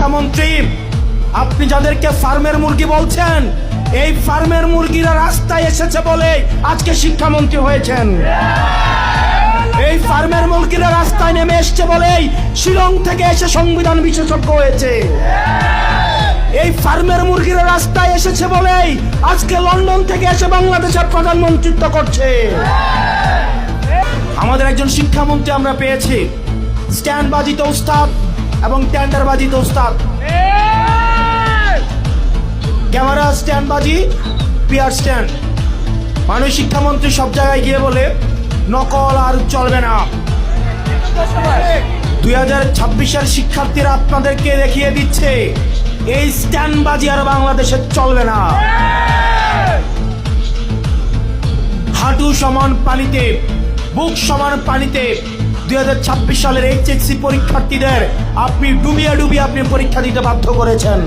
শিক্ষামন্ত্রী, আপনি যাদেরকে ফার্মের মুরগি বলছেন, এই ফার্মের মুরগিরা রাস্তায় এসেছে বলে আজকে শিক্ষামন্ত্রী হয়েছেন। এই ফার্মের মুরগিরা রাস্তায় নেমে এসছে বলেই শিলং থেকে এসে সংবিধান বিশেষজ্ঞ হয়েছে। এই ফার্মের মুরগিরা রাস্তায় এসেছে বলেই আজকে লন্ডন থেকে এসে বাংলাদেশের প্রধানমন্ত্রিত্ব করছে। আমাদের একজন শিক্ষামন্ত্রী আমরা পেয়েছি, স্ট্যান্ডবাজিতে উস্তাদ এবং টেন্ডারবাজিতে উস্তাদ। ক্যামেরা স্ট্যান্ডবাজি, পিয়ার স্ট্যান্ড। মাননীয় শিক্ষামন্ত্রী সব জায়গায় গিয়ে বলে নকল আর চলবে না। 2026-এর শিক্ষার্থীরা আপনাদেরকে দেখিয়ে দিচ্ছে এই স্ট্যান্ডবাজি আর বাংলাদেশে চলবে না। হাঁটু সমান পানিতে, বুক সমান পানিতে 2026 সালের এইচএসসি পরীক্ষার্থীদের আপনি ডুবিয়ে ডুবিয়ে আপনি পরীক্ষা দিতে বাধ্য করেছেন।